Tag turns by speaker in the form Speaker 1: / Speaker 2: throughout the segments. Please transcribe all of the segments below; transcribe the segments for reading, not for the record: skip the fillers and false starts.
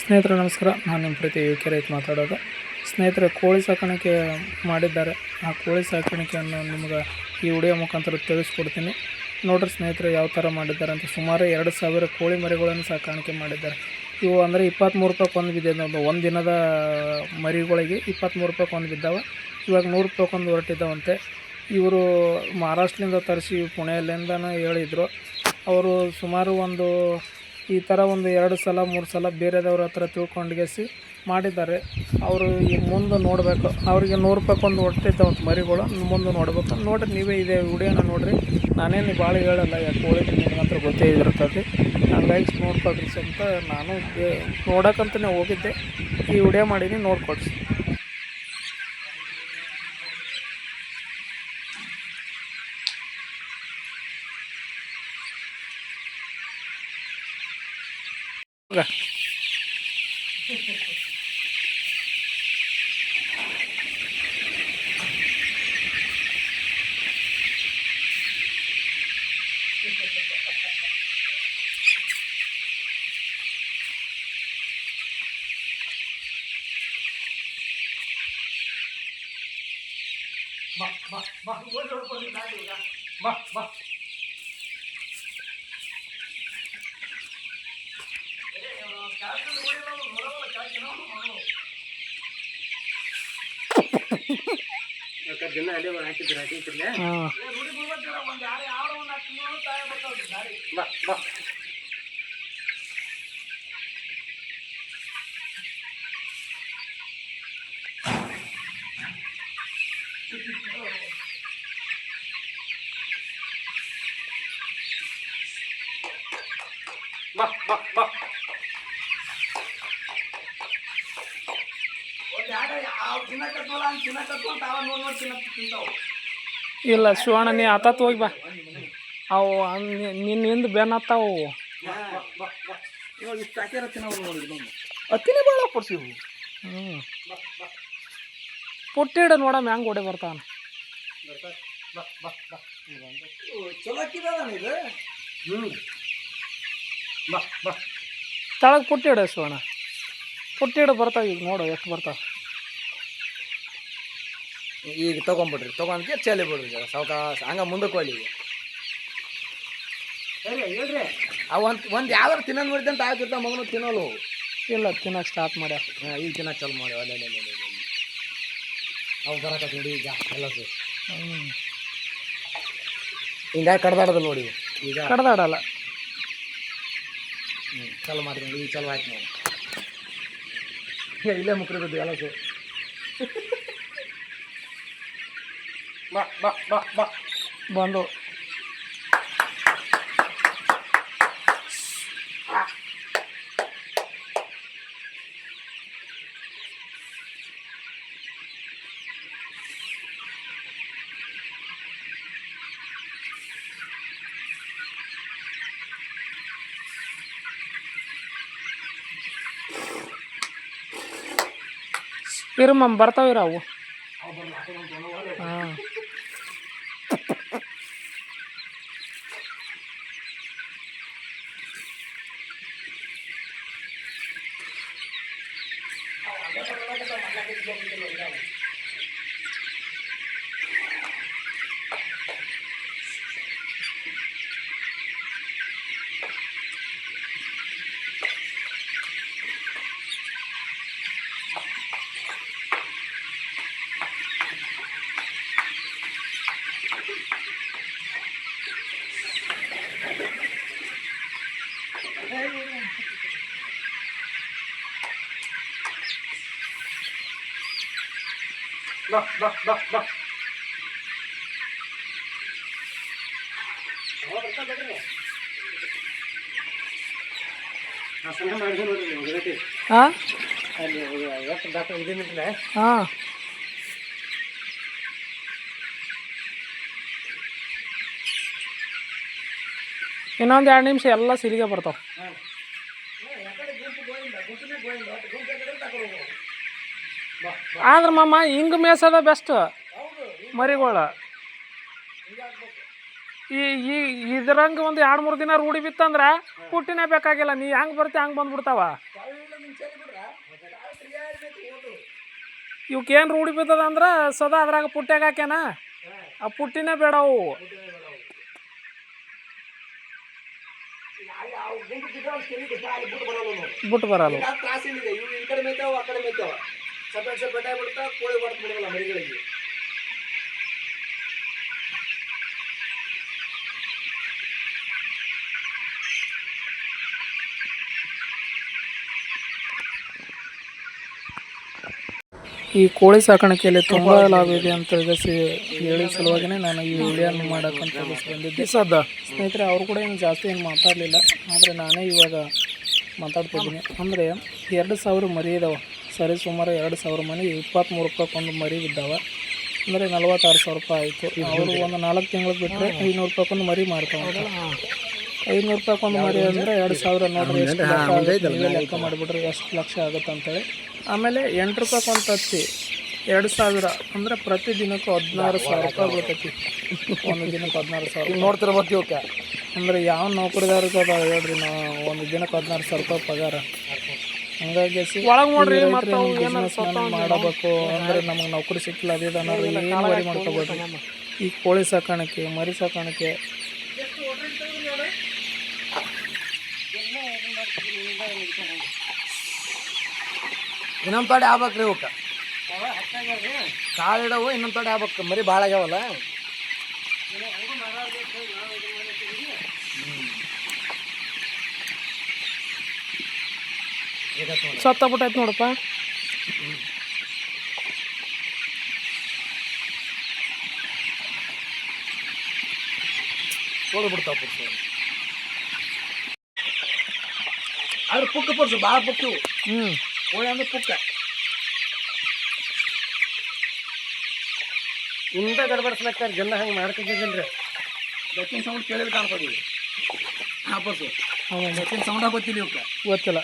Speaker 1: ಸ್ನೇಹಿತರೆ ನಮಸ್ಕಾರ. ನಾನು ನಿಮ್ಮ ಪ್ರೀತಿ ಯುಕೆ ರೈತ ಮಾತಾಡೋದು. ಸ್ನೇಹಿತರೆ, ಕೋಳಿ ಸಾಕಾಣಿಕೆ ಮಾಡಿದ್ದಾರೆ. ಆ ಕೋಳಿ ಸಾಕಾಣಿಕೆಯನ್ನು ನಿಮ್ಗೆ ಈ ವಿಡಿಯೋ ಮುಖಾಂತರ ತಿಳಿಸ್ಕೊಡ್ತೀನಿ. ನೋಡ್ರಿ ಸ್ನೇಹಿತರೆ, ಯಾವ ಥರ ಮಾಡಿದ್ದಾರೆ ಅಂತ. ಸುಮಾರು 2000 ಕೋಳಿ ಮರಿಗಳನ್ನು ಸಾಕಾಣಿಕೆ ಮಾಡಿದ್ದಾರೆ. ಇವು ಅಂದರೆ 23 ರೂಪಾಯಿಗೆ ಒಂದು ಬಿದ್ದಿದ್ದಾವೆ. ಒಂದು ದಿನದ ಮರಿಗಳಿಗೆ 23 ರೂಪಾಯಿಗೆ ಒಂದು ಬಿದ್ದಾವೆ. ಇವಾಗ 100 ರೂಪಾಯಿಗೆ ಒಂದು ಹೊರಟಿದ್ದಾವಂತೆ. ಇವರು ಮಹಾರಾಷ್ಟ್ರದಿಂದ ತರಿಸಿ ಪುಣೆಯಲ್ಲಿಂದನೇ ಹೇಳಿದರು. ಅವರು ಸುಮಾರು ಈ ಥರ 2 ಸಲ 3 ಸಲ ಬೇರೆದವ್ರ ಹತ್ರ ತಿಳ್ಕೊಂಡ್ಗೆಸಿ ಮಾಡಿದ್ದಾರೆ. ಅವರು ಈಗ ಮುಂದೆ ನೋಡಬೇಕು. ಅವರಿಗೆ 100 ರೂಪಾಯಿಗೆ ಒಂದು ಹೊಟ್ಟಿದ್ದಾವಂತ ಮರಿಗಳು. ಮುಂದೆ ನೋಡ್ಬೇಕು. ನೋಡಿರಿ, ನೀವೇ ಇದೆ ವಿಡಿಯೋನ ನೋಡಿರಿ. ನಾನೇನು ಭಾಳ ಹೇಳಲ್ಲ, ಯಾಕೆ ಕೋಳಿ ನಿಮ್ಗಂತ ಗೊತ್ತೇ ಇರ್ತದೆ. ಹಂಗಾಗಿ ನೋಡ್ಕೊಳ್ರಿ ಅಂತ ನಾನು ನೋಡೋಕ್ಕಂತಲೇ ಹೋಗಿದ್ದೆ. ಈ ವಿಡಿಯೋ ಮಾಡೀನಿ, ನೋಡ್ಕೊಡ್ರಿ. ಇಲ್ಲ ಶಿವಣ್ಣ, ನೀ ಆತಾತ್ ಹೋಗಿ ಬಾ. ಅವು ನಿನ್ನಿಂದ ಬೆನ್ನತ್ತಾವು.
Speaker 2: ಅತ್ತಿನೇ ಭಾಳ ಪಡ್ಸಿವು.
Speaker 1: ಪುಟ್ಟಿಡ ನೋಡಮ್ಮ ಹೆಂಗೆ ಓಡಿ ಬರ್ತಾವ.
Speaker 2: ಚಲೋ ಇದು.
Speaker 1: ತೆಳಗೆ ಪುಟ್ಟಿಡ ಶಿವಣ್ಣ, ಪುಟ್ಟಿಡ ಬರ್ತಾವ. ಈಗ ನೋಡು ಎಷ್ಟು ಬರ್ತಾವ.
Speaker 2: ಈಗ ತೊಗೊಂಬಿಡ್ರಿ, ತೊಗೊಂಡ್ಕೆ ಚಲಿ ಬಿಡ್ರಿ ಸಾವಕಾಶ. ಹಂಗೆ ಮುಂದಕ್ಕೆ ಹೋಗ್ಲಿ. ಹೇಳ್ರಿ, ಅವು ಒಂದು ಯಾವ್ದಾರು ತಿನ್ನೋದು ನೋಡಿದ್ದೆ ಅಂತ ಆಗಿರ್ತಾವ. ಮಗನು ತಿನ್ನೋಲು
Speaker 1: ಇಲ್ಲ, ತಿನ್ನೋಕೆ ಸ್ಟಾರ್ಟ್ ಮಾಡ್ಯಾವ.
Speaker 2: ಈಗ ತಿನ್ನೋಕೆ ಚಾಲು ಮಾಡಿ. ಅಲ್ಲ ಅವು ಬರಕತ್ತಿ ನೋಡಿ ಈಗ ಎಲ್ಲ ಹಿಂಗಾಗಿ ಕಡ್ದಾಡೋದು ನೋಡಿ. ಈಗ
Speaker 1: ಕಡ್ದಾಡಲ್ಲ.
Speaker 2: ಚಲೋ ಮಾಡ್ತೀನಿ. ಈಗ ಚಲೋ ಆಯ್ತು ನೋಡಿ. ಇಲ್ಲೇ ಮುಕ್ರಿದ್ದು ಎಲ್ಲ
Speaker 1: ಬಂದು ಇರಮ್ಮ ಬರ್ತಾವಿರ ಅವು. ಹಾಂ, ಹಾಂ, ಹಾಂ. ಇನ್ನೊಂದು 2 ನಿಮಿಷ ಎಲ್ಲ ಸಿಲಿಗೆ ಬರ್ತಾವೆ. ಆದ್ರೆ ಮಾಮ ಹಿಂಗೆ ಮೇಸದ ಬೆಸ್ಟ್ ಮರಿಗಳು. ಇದ್ರಂಗೆ ಒಂದು 2-3 ದಿನ ರೂಢಿ ಬಿತ್ತಂದ್ರೆ ಪುಟ್ಟಿನೇ ಬೇಕಾಗಿಲ್ಲ. ನೀ ಹೆಂಗೆ ಬರ್ತಿ ಹಂಗೆ ಬಂದ್ಬಿಡ್ತಾವ. ಇವಕ್ಕೇನು ರೂಢಿ ಬಿದ್ದದ ಅಂದ್ರೆ ಸದಾ ಅದ್ರಾಗ ಪುಟ್ಟ್ಯಾಗ ಹಾಕ್ಯಾನ ಆ ಪುಟ್ಟಿನೇ ಬೇಡ ಅವು ಬಿಟ್ಟು ಬರಲ್ಲ
Speaker 2: ತ್ರಾಸಿಲ್ಲ ಇವು ಈ ಕಡೆ ಮೇಯ್ತಾವ ಆ ಕಡೆ ಮೇಯ್ತಾವ ಸಪ್ರೇಟ್ ಸಪ್ರೇಟ್ ಆಗಿಬಿಡ್ತಾವ ಕೋಳಿ ಬರ್ತು ಬಿಡಲ್ಲ ಮರಿಗಳಿಗೆ
Speaker 1: ಈ ಕೋಳಿ ಸಾಕಾಣಿಕೆಯಲ್ಲಿ ತುಂಬ ಲಾಭ ಇದೆ ಅಂತ ಹೇಳಿ ಸಲುವಾಗಿಯೇ ನಾನು ಈ ವಿಡಿಯೋನ ಮಾಡೋಕ್ಕಂತ ಬಂದಿದ್ದೆ ಸ್ನೇಹಿತರೆ ಅವರು ಕೂಡ ಏನು ಜಾಸ್ತಿ ಏನು ಮಾತಾಡಲಿಲ್ಲ ಆದರೆ ನಾನೇ ಇವಾಗ ಮಾತಾಡ್ತಿದ್ದೀನಿ ಅಂದರೆ 2,000 ಮರಿ ಇದಾವೆ ಸರಿ ಸುಮಾರು 2,000 ಮನೆ 23 ರೂಪಾಯಿಗೊಂದು ಮರಿ ಬಿದ್ದಾವೆ ಅಂದರೆ 46,000 ರೂಪಾಯಿ ಆಯಿತು ಅವರು ಒಂದು 4 ತಿಂಗಳಿಗೆ ಬಿಟ್ಟರೆ 500 ರೂಪಾಯಿಗೊಂದು ಮರಿ ಮಾರ್ತಾವೆ 500 ರೂಪಾಯಿಗೊಂದು ಮರಿ ಅಂದರೆ 2,000 ನೋಡ್ರಿ ಎಷ್ಟು ಲೆಕ್ಕ ಮಾಡಿಬಿಟ್ರೆ ಎಷ್ಟು ಲಕ್ಷ ಆಗುತ್ತೆ ಅಂತೇಳಿ ಆಮೇಲೆ 8 ರೂಪಾಯಿಗೊಂದು ತತ್ತಿ 2,000 ಅಂದರೆ ಪ್ರತಿ ದಿನಕ್ಕೂ 16,000 ರೂಪಾಯಿ ಬರ್ತೈತಿ ಒಂದು ದಿನಕ್ಕೆ 16,000
Speaker 2: ನೋಡ್ತಿರ್ಬೋದು ಇವಕ್ಕೆ
Speaker 1: ಅಂದರೆ ಯಾವ ನೌಕರಿದಾರಕ್ಕೆ ಅದ ಹೇಳ್ರಿ ನಾವು ಒಂದು ದಿನಕ್ಕೆ 16,000 ರೂಪಾಯಿ ಪಗಾರ ಹಂಗಾಗಿ ಒಳಗೆ ನೋಡ್ರಿ ಮಾಡಬೇಕು ಅಂದರೆ ನಮಗೆ ನೌಕರಿ ಸಿಕ್ಕಿಲ್ಲ ಅದಿದೆ ಅನ್ನೋರು ಏನು ವರಿ ಮಾಡ್ಕೋಬೇಡ್ರಿ ಈ ಕೋಳಿ ಸಾಕಾಣಿಕೆ ಮರಿ ಸಾಕಾಣಿಕೆ
Speaker 2: ಇನ್ನೊಂದು ತೊಡೆ ಆಗ್ಬೇಕ್ರಿ ಇವಕ್ಕೆ ಕಾಳು ಇಡವು ಇನ್ನೊಂದು ತೊಡೆ ಆಗ್ಬೇಕು ಮರಿ ಭಾಳ ಆಗ್ಯಾವಲ್ಲ
Speaker 1: ಸತ್ತಬಿಟ್ಟೈತೆ ನೋಡಪ್ಪ
Speaker 2: ತೊಳೆದು ಬಿಡ್ತಾವ ಪುರ್ಸು ಆದ್ರೆ ಪುಕ್ಕ ಪುರ್ಸು ಭಾಳ ಪುಕ್ಕು ಕೋಳಿ ಅಂದ್ರೆ ಪುಕ್ಕ ಇಂದ ಗಡಬಡಿಸ್ಬೇಕಾರೆ ಜನ ಹಂಗೆ ಮಾಡ್ತಿದ್ದಿಲ್ರಿ ಬೆಕ್ಕಿನ ಸೌಂಡ್ ಕೇಳಿದ್ರೆ ಕಾಣ್ತದೆ ಹಾಂ ಪರ್ಸು ಬೆಕ್ಕಿನ ಸೌಂಡ ಗೊತ್ತಿಲ್ಲ ಇವಕ್ಕೆ
Speaker 1: ಗೊತ್ತಿಲ್ಲ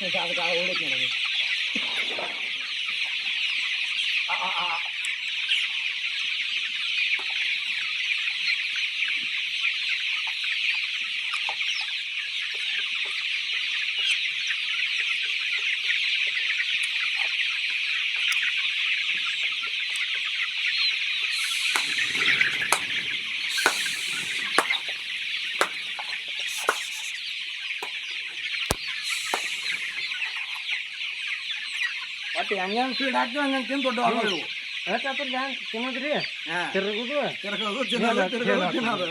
Speaker 2: ಅದಕ್ಕೆ ಓಡೈತೆ ನನಗೆ ಒಟ್ಟು ಹೆಂಗೆ ಫೀಡ್ ಹಾಕ್ತೀವಿ ಹಂಗೆ ತಿಂದು ದೊಡ್ಡ ಇವು
Speaker 1: ತಿನ್ನೋದ್ರಿ
Speaker 2: ಹಾಂ
Speaker 1: ತಿರುಗುದು
Speaker 2: ತಿರ್ಗೋದು ತಿನ್ನೋದು